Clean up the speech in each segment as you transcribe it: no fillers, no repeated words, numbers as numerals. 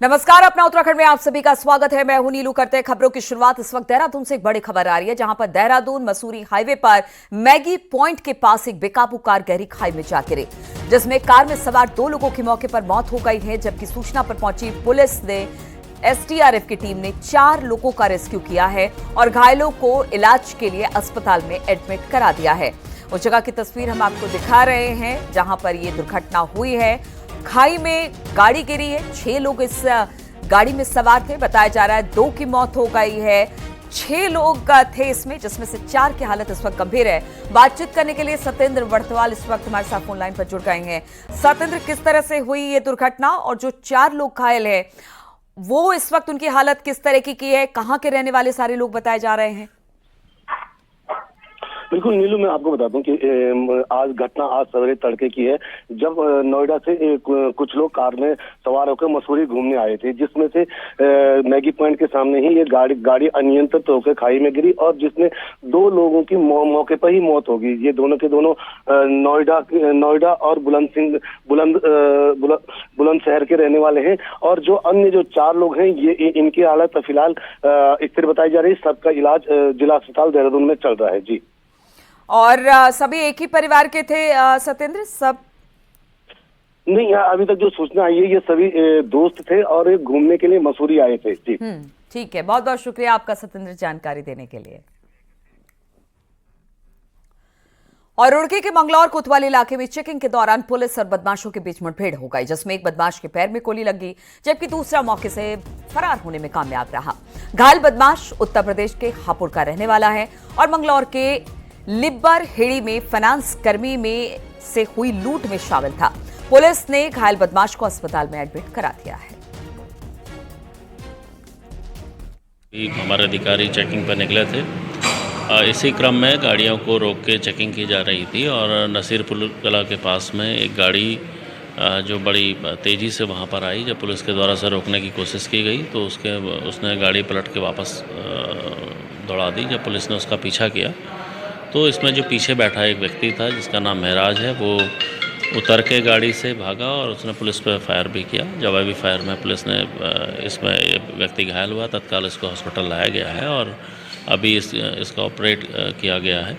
नमस्कार, अपना उत्तराखंड में आप सभी का स्वागत है। मैं हूं नीलू। करते हैं खबरों की शुरुआत। इस वक्त देहरादून से एक बड़ी खबर आ रही है, जहां पर देहरादून मसूरी हाईवे पर मैगी पॉइंट के पास एक बेकाबू कार गहरी खाई में जा गिरी, जिसमें कार में सवार 2 लोगों की मौके पर मौत हो गई है। जबकि सूचना पर पहुंची पुलिस ने एसडीआरएफ की टीम ने 4 लोगों का रेस्क्यू किया है और घायलों को इलाज के लिए अस्पताल में एडमिट करा दिया है। उस जगह की तस्वीर हम आपको दिखा रहे हैं जहां पर यह दुर्घटना हुई है। खाई में गाड़ी गिरी है। 6 लोग इस गाड़ी में सवार थे। बताया जा रहा है 2 की मौत हो गई है। 6 लोग थे इसमें, जिसमें से 4 की हालत इस वक्त गंभीर है। बातचीत करने के लिए सत्येंद्र वर्तवाल इस वक्त हमारे साथ फोन लाइन पर जुड़ गए हैं। सत्येंद्र, किस तरह से हुई ये दुर्घटना और जो 4 लोग घायल है वो इस वक्त उनकी हालत किस तरह की है? कहाँ के रहने वाले सारे लोग बताए जा रहे हैं? बिल्कुल नीलू, मैं आपको बताता हूँ कि आज सवेरे तड़के की है, जब नोएडा से कुछ लोग कार में सवार होकर मसूरी घूमने आए थे, जिसमें से मैगी पॉइंट के सामने ही ये गाड़ी अनियंत्रित होकर खाई में गिरी और जिसमें 2 लोगों की मौके पर ही मौत हो गई। ये दोनों के दोनों नोएडा और बुलंदशहर के रहने वाले हैं और जो अन्य जो 4 लोग हैं ये इनकी हालत फिलहाल स्थिर बताई जा रही है। सबका इलाज जिला अस्पताल देहरादून में चल रहा है। जी, और सभी एक ही परिवार के थे सत्येंद्र? सब नहीं, अभी तक जो सूचना आई है ये सभी दोस्त थे और घूमने के लिए मसूरी आए थे। जी ठीक है, बहुत बहुत शुक्रिया आपका सत्येंद्र जानकारी देने के लिए। और रुड़की के मंगलौर कोतवाली इलाके में चेकिंग के दौरान पुलिस और बदमाशों के बीच मुठभेड़ हो गई, जिसमें एक बदमाश के पैर में गोली लग गई, जबकि दूसरा मौके से फरार होने में कामयाब रहा। घायल बदमाश उत्तर प्रदेश के हापुड़ का रहने वाला है और मंगलौर के लिब्बर हेड़ी में फाइनेंस कर्मी में से हुई लूट में शामिल था। पुलिस ने घायल बदमाश को अस्पताल में एडमिट करा दिया है। हमारे अधिकारी चेकिंग पर निकले थे। इसी क्रम में गाड़ियों को रोक के चेकिंग की जा रही थी और नसीरपुर कला के पास में एक गाड़ी जो बड़ी तेज़ी से वहां पर आई। जब पुलिस के द्वारा से रोकने की कोशिश की गई तो उसने गाड़ी पलट के वापस दौड़ा दी। जब पुलिस ने उसका पीछा किया तो इसमें जो पीछे बैठा एक व्यक्ति था जिसका नाम महराज है, वो उतर के गाड़ी से भागा और उसने पुलिस पर फायर भी किया। जवाबी फायर में पुलिस ने इसमें व्यक्ति घायल हुआ, तत्काल इसको हॉस्पिटल लाया गया है और अभी इसका ऑपरेट किया गया है।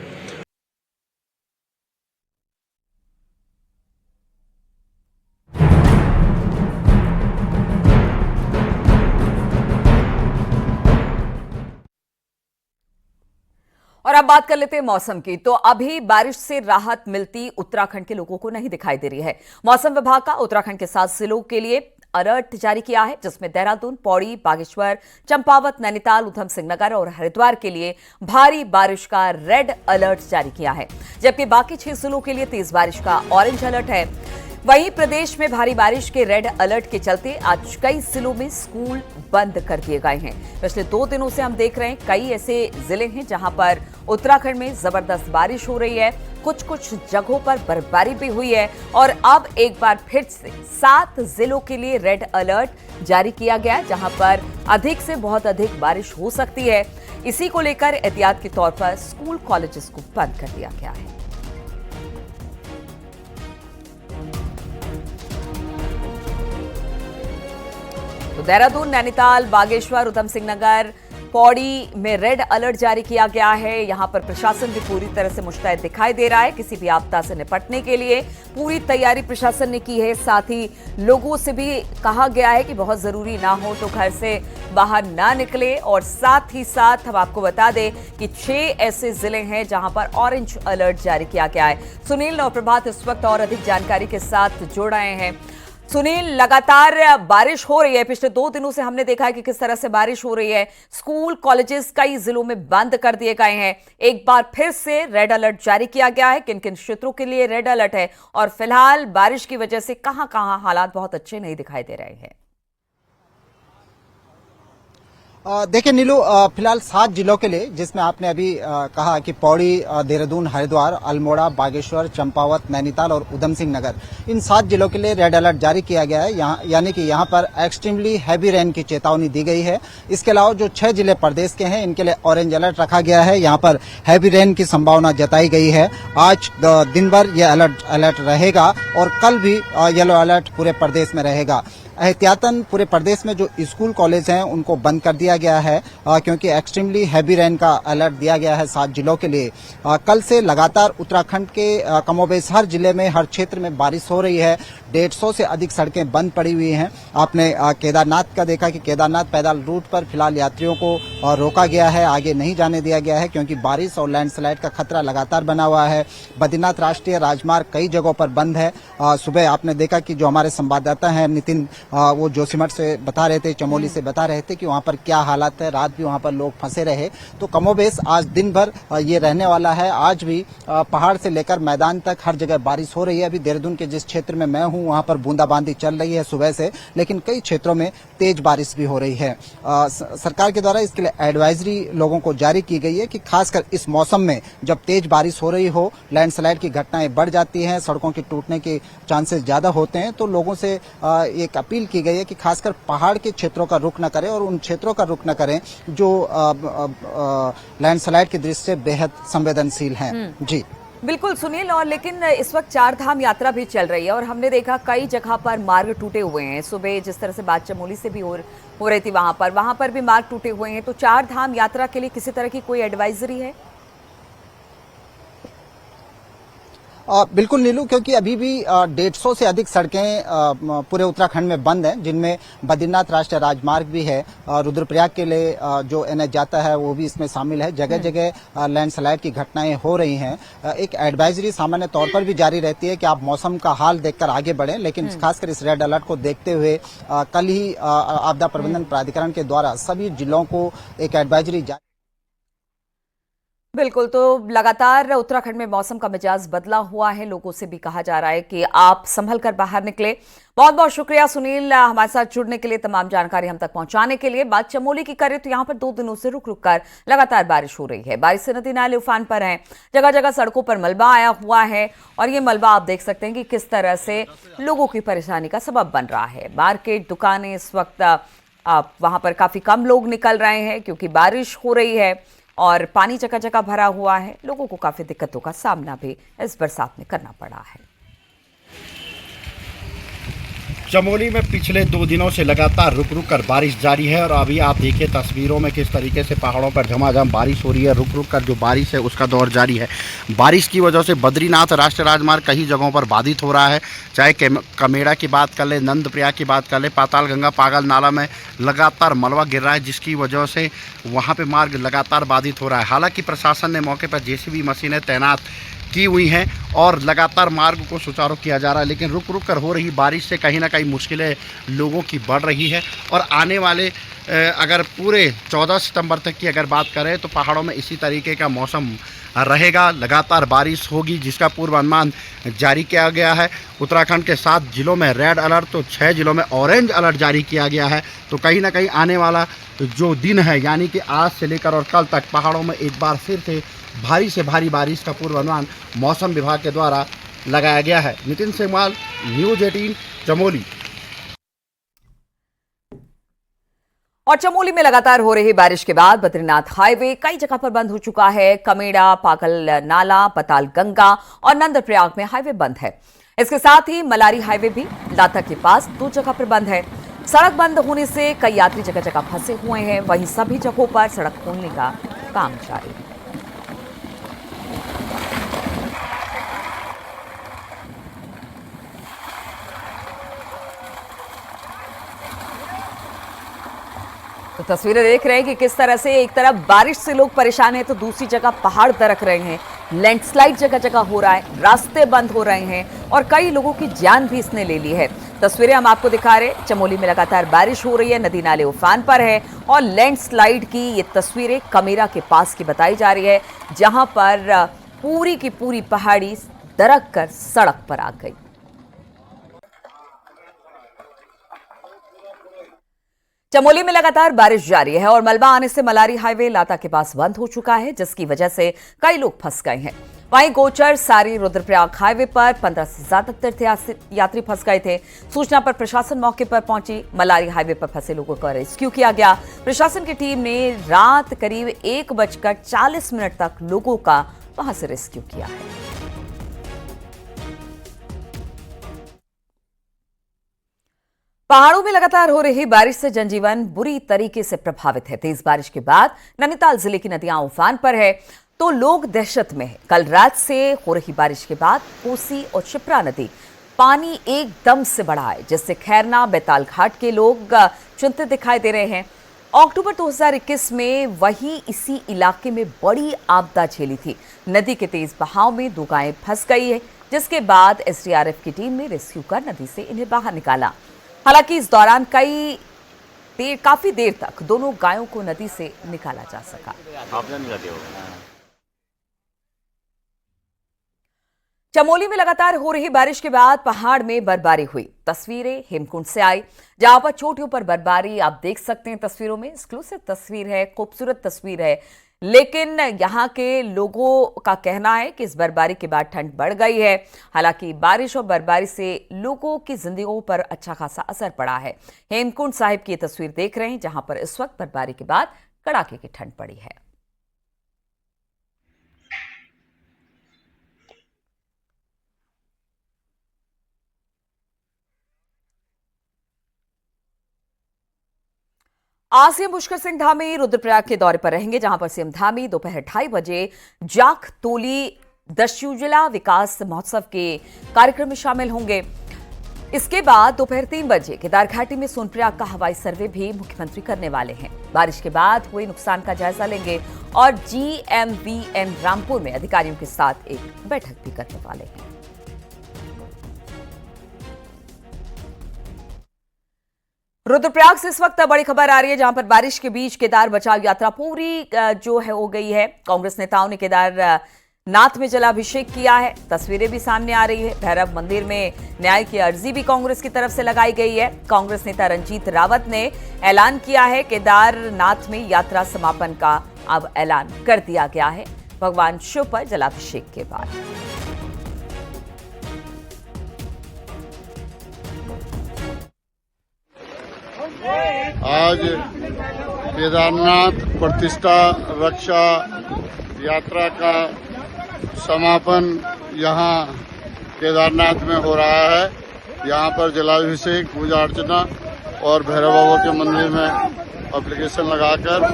और अब बात कर लेते हैं मौसम की। तो अभी बारिश से राहत मिलती उत्तराखंड के लोगों को नहीं दिखाई दे रही है। मौसम विभाग का उत्तराखंड के 7 जिलों के लिए अलर्ट जारी किया है, जिसमें देहरादून, पौड़ी, बागेश्वर, चंपावत, नैनीताल, उधम सिंह नगर और हरिद्वार के लिए भारी बारिश का रेड अलर्ट जारी किया है। जबकि बाकी 6 जिलों के लिए तेज बारिश का ऑरेंज अलर्ट है। वहीं प्रदेश में भारी बारिश के रेड अलर्ट के चलते आज कई जिलों में स्कूल बंद कर दिए गए हैं। पिछले 2 दिनों से हम देख रहे हैं कई ऐसे जिले हैं जहां पर उत्तराखंड में जबरदस्त बारिश हो रही है। कुछ जगहों पर बर्फबारी भी हुई है और अब एक बार फिर से 7 जिलों के लिए रेड अलर्ट जारी किया गया है, जहां पर अधिक से बहुत अधिक बारिश हो सकती है। इसी को लेकर एहतियात के तौर पर स्कूल कॉलेजेस को बंद कर दिया गया है। तो देहरादून, नैनीताल, बागेश्वर, उधम सिंह नगर, पौड़ी में रेड अलर्ट जारी किया गया है। यहां पर प्रशासन भी पूरी तरह से मुस्तैद दिखाई दे रहा है। किसी भी आपदा से निपटने के लिए पूरी तैयारी प्रशासन ने की है। साथ ही लोगों से भी कहा गया है कि बहुत जरूरी ना हो तो घर से बाहर ना निकले। और साथ ही साथ हम आपको बता दें कि 6 ऐसे जिले हैं जहां पर ऑरेंज अलर्ट जारी किया गया है। सुनील नवप्रभात इस वक्त और अधिक जानकारी के साथ जुड़ रहे हैं। सुनील, लगातार बारिश हो रही है। पिछले 2 दिनों से हमने देखा है कि किस तरह से बारिश हो रही है। स्कूल कॉलेजेस कई जिलों में बंद कर दिए गए हैं। एक बार फिर से रेड अलर्ट जारी किया गया है। किन किन क्षेत्रों के लिए रेड अलर्ट है और फिलहाल बारिश की वजह से कहां हालात बहुत अच्छे नहीं दिखाई दे रहे हैं? देखिए नीलू, फिलहाल 7 जिलों के लिए, जिसमें आपने अभी कहा कि पौड़ी, देहरादून, हरिद्वार, अल्मोड़ा, बागेश्वर, चंपावत, नैनीताल और उधम सिंह नगर, इन 7 जिलों के लिए रेड अलर्ट जारी किया गया है। यानी कि यहाँ पर एक्सट्रीमली हैवी रेन की चेतावनी दी गई है। इसके अलावा जो 6 जिले प्रदेश के हैं इनके लिए ऑरेंज अलर्ट रखा गया है। यहाँ पर हैवी रेन की संभावना जताई गई है। आज दिन भर यह अलर्ट रहेगा और कल भी येलो अलर्ट पूरे प्रदेश में रहेगा। एहतियातन पूरे प्रदेश में जो स्कूल कॉलेज हैं उनको बंद कर दिया गया है क्योंकि एक्सट्रीमली हैवी रेन का अलर्ट दिया गया है 7 जिलों के लिए। कल से लगातार उत्तराखंड के कमोबेश हर जिले में हर क्षेत्र में बारिश हो रही है। 150 से अधिक सड़कें बंद पड़ी हुई हैं। आपने केदारनाथ का देखा कि केदारनाथ पैदल रूट पर फिलहाल यात्रियों को रोका गया है, आगे नहीं जाने दिया गया है क्योंकि बारिश और लैंडस्लाइड का खतरा लगातार बना हुआ है। बद्रीनाथ राष्ट्रीय राजमार्ग कई जगहों पर बंद है। सुबह आपने देखा कि जो हमारे संवाददाता हैं नितिन, वो जोशीमठ से बता रहे थे, चमोली से बता रहे थे कि वहां पर क्या हालात है। रात भी वहां पर लोग फंसे रहे। तो कमोबेश आज दिन भर ये रहने वाला है। आज भी पहाड़ से लेकर मैदान तक हर जगह बारिश हो रही है। अभी देहरादून के जिस क्षेत्र में मैं हूं वहां पर बूंदाबांदी चल रही है सुबह से, लेकिन कई क्षेत्रों में तेज बारिश भी हो रही है। सरकार के द्वारा इसके लिए एडवाइजरी लोगों को जारी की गई है कि खासकर इस मौसम में जब तेज बारिश हो रही हो, लैंडस्लाइड की घटनाएं बढ़ जाती हैं, सड़कों के टूटने के चांसेस ज्यादा होते हैं, तो लोगों से एक अपील की गई है कि खासकर पहाड़ के क्षेत्रों का रुख न करें और उन क्षेत्रों का रुख न करें जो लैंडस्लाइड की दृष्टि से बेहद संवेदनशील हैं। जी बिल्कुल सुनील, और लेकिन इस वक्त चार धाम यात्रा भी चल रही है और हमने देखा कई जगह पर मार्ग टूटे हुए हैं। सुबह जिस तरह से बात चमोली से भी हो रही थी, वहां पर भी मार्ग टूटे हुए हैं। तो चार धाम यात्रा के लिए किसी तरह की कोई एडवाइजरी है? बिल्कुल नीलू, क्योंकि अभी भी 150 से अधिक सड़कें पूरे उत्तराखंड में बंद हैं, जिनमें बद्रीनाथ राष्ट्रीय राजमार्ग भी है। रुद्रप्रयाग के लिए जो एनएच जाता है वो भी इसमें शामिल है। जगह जगह लैंडस्लाइड की घटनाएं हो रही हैं। एक एडवाइजरी सामान्य तौर पर भी जारी रहती है कि आप मौसम का हाल देखकर आगे बढ़ें, लेकिन खासकर इस रेड अलर्ट को देखते हुए कल ही आपदा प्रबंधन प्राधिकरण के द्वारा सभी जिलों को एक एडवाइजरी जारी। बिल्कुल, तो लगातार उत्तराखंड में मौसम का मिजाज बदला हुआ है। लोगों से भी कहा जा रहा है कि आप संभल कर बाहर निकले। बहुत बहुत शुक्रिया सुनील, हमारे साथ जुड़ने के लिए, तमाम जानकारी हम तक पहुंचाने के लिए। बात चमोली की करें तो यहाँ पर 2 दिनों से रुक रुक कर लगातार बारिश हो रही है। बारिश से नदी नाले उफान पर हैं, जगह जगह सड़कों पर मलबा आया हुआ है और ये मलबा आप देख सकते हैं कि किस तरह से लोगों की परेशानी का सबब बन रहा है। मार्केट, दुकानें इस वक्त वहां पर काफी कम लोग निकल रहे हैं क्योंकि बारिश हो रही है और पानी जगह जगह भरा हुआ है। लोगों को काफी दिक्कतों का सामना भी इस बरसात में करना पड़ा है। चमोली में पिछले 2 दिनों से लगातार रुक रुक कर बारिश जारी है और अभी आप देखिए तस्वीरों में किस तरीके से पहाड़ों पर झमाझम बारिश हो रही है। रुक रुक कर जो बारिश है उसका दौर जारी है। बारिश की वजह से बद्रीनाथ राष्ट्रीय राजमार्ग कई जगहों पर बाधित हो रहा है। चाहे कमेड़ा की बात कर ले, नंदप्रयाग की बात कर ले, पातालगंगा पागल नाला में लगातार मलबा गिर रहा है, जिसकी वजह से वहाँ पर मार्ग लगातार बाधित हो रहा है। हालाँकि प्रशासन ने मौके पर जेसीबी मशीनें तैनात की हुई हैं और लगातार मार्ग को सुचारू किया जा रहा है, लेकिन रुक रुक कर हो रही बारिश से कहीं ना कहीं मुश्किलें लोगों की बढ़ रही है। और आने वाले अगर पूरे 14 सितंबर तक की अगर बात करें तो पहाड़ों में इसी तरीके का मौसम रहेगा, लगातार बारिश होगी, जिसका पूर्वानुमान जारी किया गया है। उत्तराखंड के 7 जिलों में रेड अलर्ट तो 6 जिलों में ऑरेंज अलर्ट जारी किया गया है। तो कहीं ना कहीं आने वाला जो दिन है, यानी कि आज से लेकर और कल तक पहाड़ों में एक बार फिर से भारी से भारी बारिश का पूर्वानुमान मौसम विभाग के द्वारा लगाया गया है। नितिन सेमवाल, न्यूज़ 18, चमोली। और चमोली में लगातार हो रही बारिश के बाद बद्रीनाथ हाईवे कई जगह पर बंद हो चुका है। कमेड़ा, पागल नाला, पातालगंगा और नंदप्रयाग में हाईवे बंद है। इसके साथ ही मलारी हाईवे भी लाता के पास 2 जगह पर बंद है। सड़क बंद होने से कई यात्री जगह जगह फंसे हुए हैं। वहीं सभी जगहों पर सड़क खोलने का काम जारी है। तो तस्वीरें देख रहे हैं कि किस तरह से एक तरफ बारिश से लोग परेशान हैं तो दूसरी जगह पहाड़ दरक रहे हैं, लैंडस्लाइड जगह जगह हो रहा है, रास्ते बंद हो रहे हैं और कई लोगों की जान भी इसने ले ली है। तस्वीरें हम आपको दिखा रहे हैं। चमोली में लगातार बारिश हो रही है, नदी नाले उफान पर है और लैंडस्लाइड की ये तस्वीरें कमेरा के पास की बताई जा रही है, जहां पर पूरी की पूरी पहाड़ी दरक कर सड़क पर आ गई। चमोली में लगातार बारिश जारी है और मलबा आने से मलारी हाईवे लाता के पास बंद हो चुका है, जिसकी वजह से कई लोग फंस गए हैं। वहीं गोचर सारी रुद्रप्रयाग हाईवे पर 15 से ज्यादा तीर्थ यात्री फंस गए थे। सूचना पर प्रशासन मौके पर पहुंची। मलारी हाईवे पर फंसे लोगों का रेस्क्यू किया गया। प्रशासन की टीम ने रात करीब 1:40 तक लोगों का वहां से रेस्क्यू किया है। पहाड़ों में लगातार हो रही बारिश से जनजीवन बुरी तरीके से प्रभावित है। तेज बारिश के बाद नैनीताल जिले की नदियां उफान पर है तो लोग दहशत में हैं। कल रात से हो रही बारिश के बाद कोसी और शिप्रा नदी पानी एकदम से बढ़ा है, जिससे खैरना बेताल घाट के लोग चिंतित दिखाई दे रहे हैं। अक्टूबर 2021 में वही इसी इलाके में बड़ी आपदा झेली थी। नदी के तेज बहाव में 2 गायें फंस गई है, जिसके बाद एसडीआरएफ की टीम ने रेस्क्यू कर नदी से इन्हें बाहर निकाला। हालांकि इस दौरान काफी देर तक दोनों गायों को नदी से निकाला जा सका। चमोली में लगातार हो रही बारिश के बाद पहाड़ में बर्फबारी हुई। तस्वीरें हेमकुंड से आई, जहां पर चोटियों पर बर्फबारी आप देख सकते हैं। तस्वीरों में एक्सक्लूसिव तस्वीर है, खूबसूरत तस्वीर है, लेकिन यहां के लोगों का कहना है कि इस बर्फबारी के बाद ठंड बढ़ गई है। हालांकि बारिश और बर्फबारी से लोगों की जिंदगियों पर अच्छा खासा असर पड़ा है। हेमकुंड साहिब की तस्वीर देख रहे हैं, जहां पर इस वक्त बर्फबारी के बाद कड़ाके की ठंड पड़ी है। आज सीएम पुष्कर सिंह धामी रुद्रप्रयाग के दौरे पर रहेंगे, जहां पर सीएम धामी दोपहर 2:30 बजे जाख तोली दशयुजला विकास महोत्सव के कार्यक्रम में शामिल होंगे। इसके बाद दोपहर 3 बजे केदार घाटी में सोनप्रयाग का हवाई सर्वे भी मुख्यमंत्री करने वाले हैं। बारिश के बाद हुए नुकसान का जायजा लेंगे और GMVN रामपुर में अधिकारियों के साथ एक बैठक भी करने वाले हैं। रुद्रप्रयाग से इस वक्त बड़ी खबर आ रही है, जहां पर बारिश के बीच केदार बचाव यात्रा पूरी जो है हो गई है। कांग्रेस नेताओं ने केदारनाथ में जलाभिषेक किया है। तस्वीरें भी सामने आ रही है। भैरव मंदिर में न्याय की अर्जी भी कांग्रेस की तरफ से लगाई गई है। कांग्रेस नेता रंजीत रावत ने ऐलान किया है केदारनाथ में यात्रा समापन का अब ऐलान कर दिया गया है भगवान शिव पर जलाभिषेक के बाद। आज केदारनाथ प्रतिष्ठा रक्षा यात्रा का समापन यहाँ केदारनाथ में हो रहा है। यहाँ पर जलाभिषेक, पूजा अर्चना और भैरव बाबा के मंदिर में एप्लीकेशन लगाकर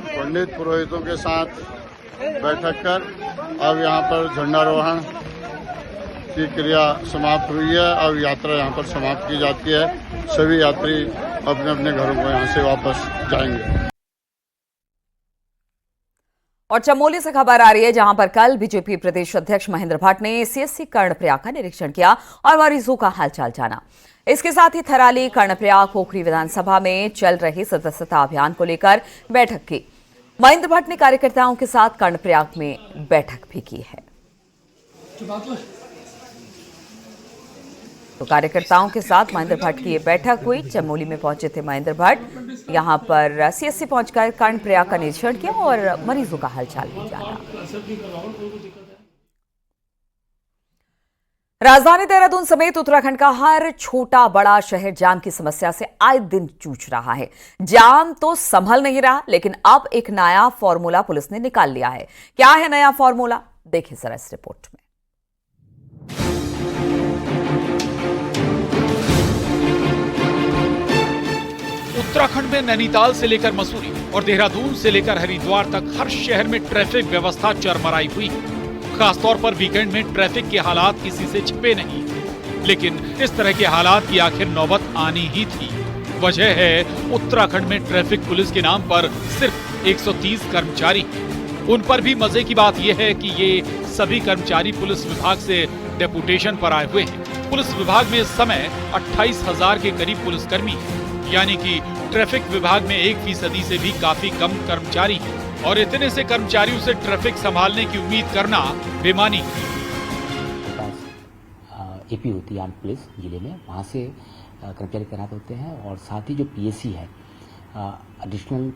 पंडित पुरोहितों के साथ बैठक कर अब यहाँ पर झंडारोहण की क्रिया समाप्त हुई है। अब यात्रा यहाँ पर समाप्त की जाती है। सभी यात्री अपने अपने घरों को यहाँ से वापस जाएंगे। और चमोली से खबर आ रही है, जहां पर कल बीजेपी प्रदेश अध्यक्ष महेंद्र भट्ट ने CSC कर्णप्रयाग का निरीक्षण किया और मरीजों का हालचाल जाना। इसके साथ ही थराली, कर्णप्रयाग, पोखरी विधानसभा में चल रहे सदस्यता अभियान को लेकर बैठक की। महेंद्र भट्ट ने कार्यकर्ताओं के साथ कर्णप्रयाग में बैठक भी की है। तो कार्यकर्ताओं के साथ महेंद्र भट्ट की ये बैठक हुई। चमोली में पहुंचे थे महेंद्र भट्ट। यहां पर CSC पहुंचकर कर्णप्रयाग का निरीक्षण किया और मरीजों का हालचाल भी जाना। राजधानी देहरादून समेत उत्तराखंड का हर छोटा बड़ा शहर जाम की समस्या से आए दिन जूझ रहा है। जाम तो संभल नहीं रहा, लेकिन अब एक नया फॉर्मूला पुलिस ने निकाल लिया है। क्या है नया फॉर्मूला, देखिए जरा इस रिपोर्ट में। उत्तराखंड में नैनीताल से लेकर मसूरी और देहरादून से लेकर हरिद्वार तक हर शहर में ट्रैफिक व्यवस्था चरमराई हुई। खासतौर पर वीकेंड में ट्रैफिक के हालात किसी से छिपे नहीं, लेकिन इस तरह के हालात की आखिर नौबत आनी ही थी। वजह है उत्तराखंड में ट्रैफिक पुलिस के नाम पर सिर्फ 130 कर्मचारी। उन पर भी मजे की बात यह है कि ये सभी कर्मचारी पुलिस विभाग से डेपुटेशन पर आए हुए हैं। पुलिस विभाग में इस समय 28,000 के करीब पुलिसकर्मी हैं, यानी कि ट्रैफिक विभाग में 1% से भी काफी कम कर्मचारी हैं। और इतने से कर्मचारियों से ट्रैफिक संभालने की उम्मीद करना बेमानी। AP होती है आर्म पुलिस जिले में, वहाँ से कर्मचारी तैनात होते हैं। और साथ ही जो PSC है, एडिशनल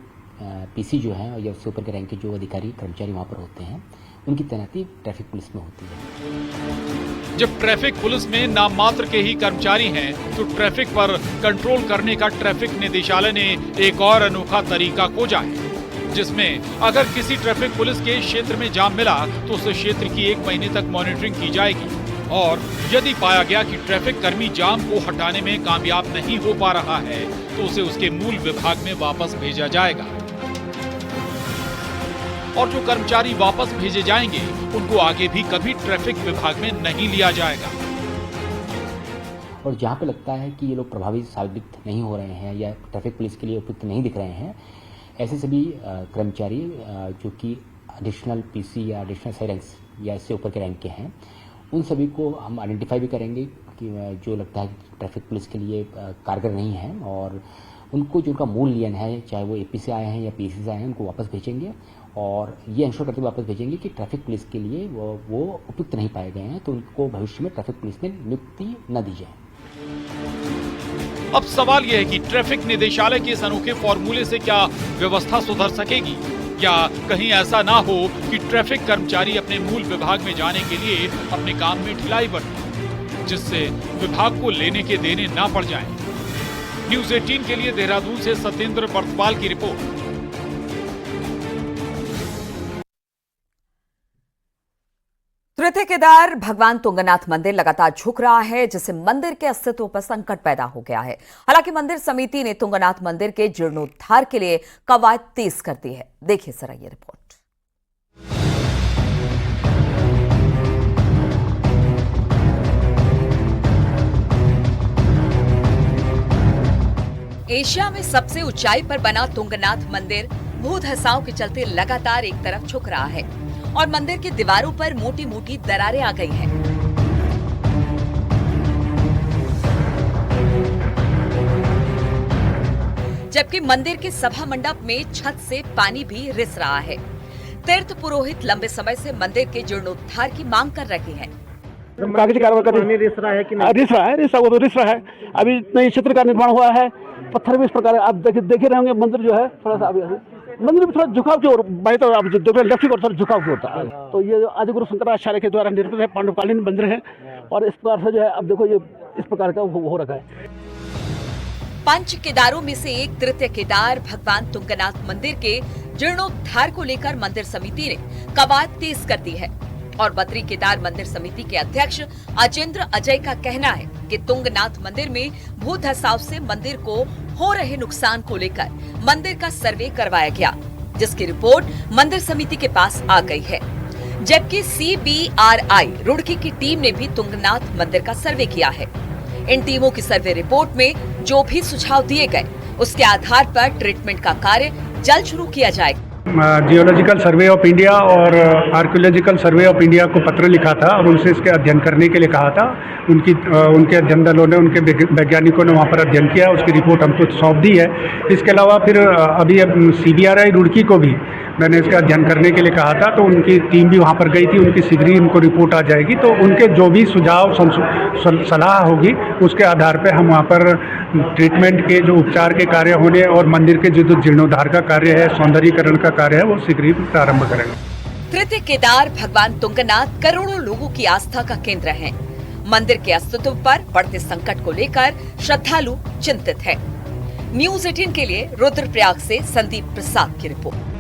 PC जो है या उससे ऊपर के रैंक के जो अधिकारी कर्मचारी वहाँ पर होते हैं, उनकी तैनाती ट्रैफिक पुलिस में होती है। जब ट्रैफिक पुलिस में नाम मात्र के ही कर्मचारी हैं, तो ट्रैफिक पर कंट्रोल करने का ट्रैफिक निदेशालय ने एक और अनोखा तरीका खोजा है, जिसमें अगर किसी ट्रैफिक पुलिस के क्षेत्र में जाम मिला तो उस क्षेत्र की 1 महीने तक मॉनिटरिंग की जाएगी और यदि पाया गया कि ट्रैफिक कर्मी जाम को हटाने में कामयाब नहीं हो पा रहा है तो उसे उसके मूल विभाग में वापस भेजा जाएगा। और जो कर्मचारी वापस भेजे जाएंगे उनको आगे भी कभी ट्रैफिक विभाग में नहीं लिया जाएगा। और जहाँ पे लगता है कि ये लोग प्रभावी साबित नहीं हो रहे हैं या ट्रैफिक पुलिस के लिए उपयुक्त नहीं दिख रहे हैं, ऐसे सभी कर्मचारी जो कि एडिशनल पीसी या एडिशनल साइरेंस या इससे ऊपर के रैंक के हैं, उन सभी को हम आइडेंटिफाई भी करेंगे कि जो लगता है ट्रैफिक पुलिस के लिए कारगर नहीं है, और उनको जो उनका मूल नियम है, चाहे वो एपी से आए हैं या पीसी से आए हैं, उनको वापस भेजेंगे और ये इंश्योर करते हुए वापस भेजेंगे कि ट्रैफिक पुलिस के लिए वो उपयुक्त नहीं पाए गए हैं, तो उनको भविष्य में ट्रैफिक पुलिस में नियुक्ति न दी जाए। अब सवाल यह है कि ट्रैफिक निदेशालय के इस अनोखे फॉर्मूले से क्या व्यवस्था सुधर सकेगी, या कहीं ऐसा ना हो कि ट्रैफिक कर्मचारी अपने मूल विभाग में जाने के लिए अपने काम में ढिलाई बरतें, जिससे विभाग को लेने के देने ना पड़ जाएं। न्यूज़ 18 के लिए देहरादून से सत्येंद्र बर्तवाल की रिपोर्ट। तृतीय केदार भगवान तुंगनाथ मंदिर लगातार झुक रहा है, जिससे मंदिर के अस्तित्व पर संकट पैदा हो गया है। हालांकि मंदिर समिति ने तुंगनाथ मंदिर के जीर्णोद्धार के लिए कवायद तेज कर दी है। देखिए जरा ये रिपोर्ट। एशिया में सबसे ऊंचाई पर बना तुंगनाथ मंदिर भू धसाव के चलते लगातार एक तरफ झुक रहा है और मंदिर की दीवारों पर मोटी मोटी दरारें आ गई हैं। जबकि मंदिर के सभा मंडप में छत से पानी भी रिस रहा है। तीर्थ पुरोहित लंबे समय से मंदिर के जीर्णोद्धार की मांग कर रहे हैं। कागजी कार्रवाई रिस रहा है कि नहीं? रिस रहा है। अभी नई क्षेत्र का निर्माण हुआ है, पत्थर भी इस प्रकार आप देखे रहेंगे। मंदिर जो है थोड़ा सा मंदिर में थोड़ा झुकाव की ओर, बाई तो आप देख रहे लेफ्ट की ओर थोड़ा झुकाव की होता है। तो ये आदिगुरु शंकराचार्य के द्वारा निर्मित है, पांडवकालीन मंदिर है और इस प्रकार से जो है अब देखो ये इस प्रकार का हो रखा है। पंच केदारों में से एक तृतीय केदार भगवान तुंगनाथ मंदिर के जीर्णोद्धार को लेकर मंदिर समिति ने कवायद तेज कर दी है और बद्री केदार मंदिर समिति के अध्यक्ष अजेंद्र अजय का कहना है कि तुंगनाथ मंदिर में भू धसाव से मंदिर को हो रहे नुकसान को लेकर मंदिर का सर्वे करवाया गया, जिसकी रिपोर्ट मंदिर समिति के पास आ गई है। जबकि CBRI रुड़की की टीम ने भी तुंगनाथ मंदिर का सर्वे किया है। इन टीमों की सर्वे रिपोर्ट में जो भी सुझाव दिए गए उसके आधार पर ट्रीटमेंट का कार्य जल्द शुरू किया जाएगा। जियोलॉजिकल सर्वे ऑफ इंडिया और आर्कियोलॉजिकल सर्वे ऑफ इंडिया को पत्र लिखा था और उनसे इसके अध्ययन करने के लिए कहा था। उनके अध्ययन दलों ने, उनके वैज्ञानिकों ने वहाँ पर अध्ययन किया, उसकी रिपोर्ट हमको सौंप दी है। इसके अलावा फिर अभी CBRI रुड़की को भी मैंने इसका अध्ययन करने के लिए कहा था, तो उनकी टीम भी वहाँ पर गई थी। उनकी शीघ्र ही उनको रिपोर्ट आ जाएगी, तो उनके जो भी सुझाव सलाह होगी उसके आधार पर हम वहाँ पर ट्रीटमेंट के जो उपचार के कार्य होने और मंदिर के जो जीर्णोद्धार का कार्य है, सौंदर्यीकरण का कार्य है, वो शीघ्र ही प्रारंभ करेंगे। तृतीय केदार भगवान तुंगनाथ करोड़ों लोगों की आस्था का केंद्र है। मंदिर के अस्तित्व पर बढ़ते संकट को लेकर श्रद्धालु चिंतित है। न्यूज़ 18 के लिए रुद्रप्रयाग से संदीप प्रसाद की रिपोर्ट।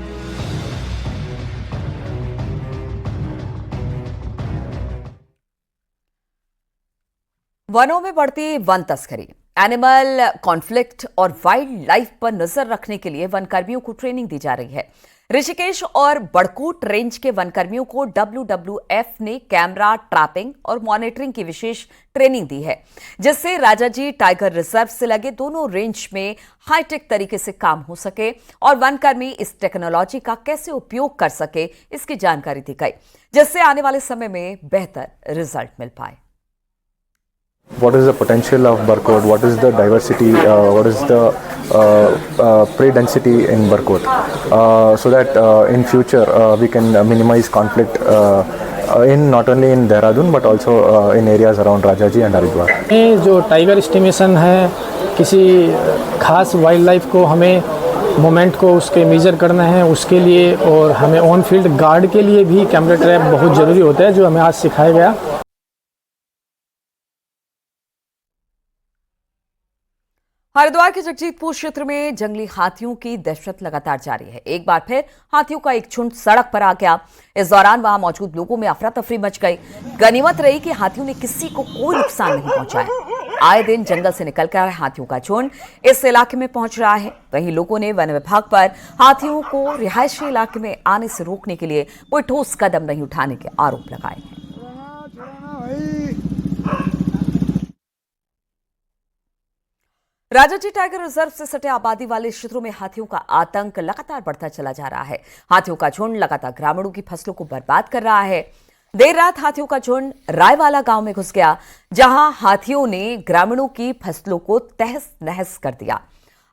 वनों में बढ़ती वन तस्करी, एनिमल कॉन्फ्लिक्ट और वाइल्ड लाइफ पर नजर रखने के लिए वन कर्मियों को ट्रेनिंग दी जा रही है। ऋषिकेश और बड़कोट रेंज के वन कर्मियों को WWF ने कैमरा ट्रैपिंग और मॉनिटरिंग की विशेष ट्रेनिंग दी है, जिससे राजाजी टाइगर रिजर्व से लगे दोनों रेंज में हाईटेक तरीके से काम हो सके और वन कर्मी इस टेक्नोलॉजी का कैसे उपयोग कर सके, इसकी जानकारी दी गई, जिससे आने वाले समय में बेहतर रिजल्ट मिल पाए। What is the potential of Barkot? What is the diversity? What is the prey density in Barkot? So that in future we can minimize conflict in not only in Dehradun but also in areas around Rajaji and Haridwar. ये जो tiger estimation है, किसी खास wild life को हमें moment को उसके major करना है, उसके लिए और हमें ऑन फील्ड गार्ड के लिए भी कैमरा ट्रैप बहुत ज़रूरी होता है, जो हमें आज सिखाया गया। हरिद्वार के जगजीतपुर क्षेत्र में जंगली हाथियों की दहशत लगातार जारी है। एक बार फिर हाथियों का एक झुंड सड़क पर आ गया। इस दौरान वहां मौजूद लोगों में अफरा तफरी मच गई। गनीमत रही कि हाथियों ने किसी को कोई नुकसान नहीं पहुंचाया। आए दिन जंगल से निकलकर हाथियों का झुंड इस इलाके में पहुंच रहा है। वहीं लोगों ने वन विभाग पर हाथियों को रिहायशी इलाके में आने से रोकने के लिए कोई ठोस कदम नहीं उठाने के आरोप लगाए हैं। राजाजी टाइगर रिजर्व से सटे आबादी वाले क्षेत्रों में हाथियों का आतंक लगातार बढ़ता चला जा रहा है। हाथियों का झुंड लगातार ग्रामीणों की फसलों को बर्बाद कर रहा है। देर रात हाथियों का झुंड रायवाला गांव में घुस गया, जहां हाथियों ने ग्रामीणों की फसलों को तहस नहस कर दिया।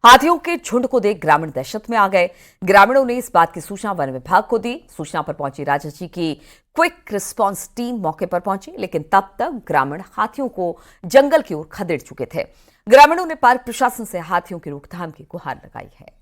हाथियों के झुंड को देख ग्रामीण दहशत में आ गए। ग्रामीणों ने इस बात की सूचना वन विभाग को दी। सूचना पर पहुंची राजाजी की क्विक रिस्पांस टीम मौके पर पहुंची, लेकिन तब तक ग्रामीण हाथियों को जंगल की ओर खदेड़ चुके थे। ग्रामीणों ने पार्क प्रशासन से हाथियों की रोकथाम की गुहार लगाई है।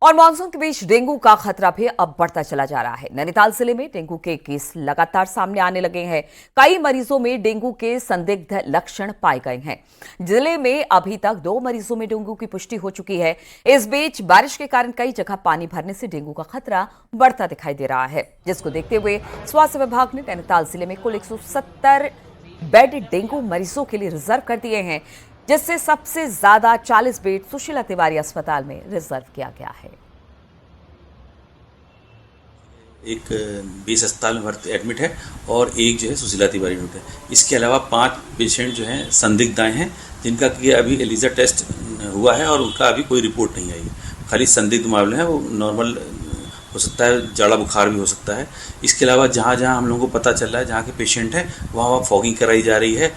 और मानसून के बीच डेंगू का खतरा भी अब बढ़ता चला जा रहा है। नैनीताल जिले में डेंगू के केस लगातार सामने आने लगे हैं। कई मरीजों में डेंगू के संदिग्ध लक्षण पाए गए हैं। जिले में अभी तक 2 मरीजों में डेंगू की पुष्टि हो चुकी है। इस बीच बारिश के कारण कई जगह पानी भरने से डेंगू का खतरा बढ़ता दिखाई दे रहा है, जिसको देखते हुए स्वास्थ्य विभाग ने नैनीताल जिले में कुल 170 बेड डेंगू मरीजों के लिए रिजर्व कर दिए हैं, जिससे सबसे ज्यादा 40 बेड सुशीला तिवारी अस्पताल में रिजर्व किया गया है। एक 20 अस्पताल में एडमिट है और एक जो है सुशीला तिवारी यूनिट है। इसके अलावा 5 पेशेंट जो हैं संदिग्धाएँ हैं, जिनका कि अभी एलिजा टेस्ट हुआ है और उनका अभी कोई रिपोर्ट नहीं आई है। खाली संदिग्ध मामले हैं, वो नॉर्मल हो सकता है, जाड़ा बुखार भी हो सकता है। इसके अलावा जहाँ जहाँ हम लोगों को पता चल रहा है जहाँ के पेशेंट हैं वहाँ फॉगिंग कराई जा रही है।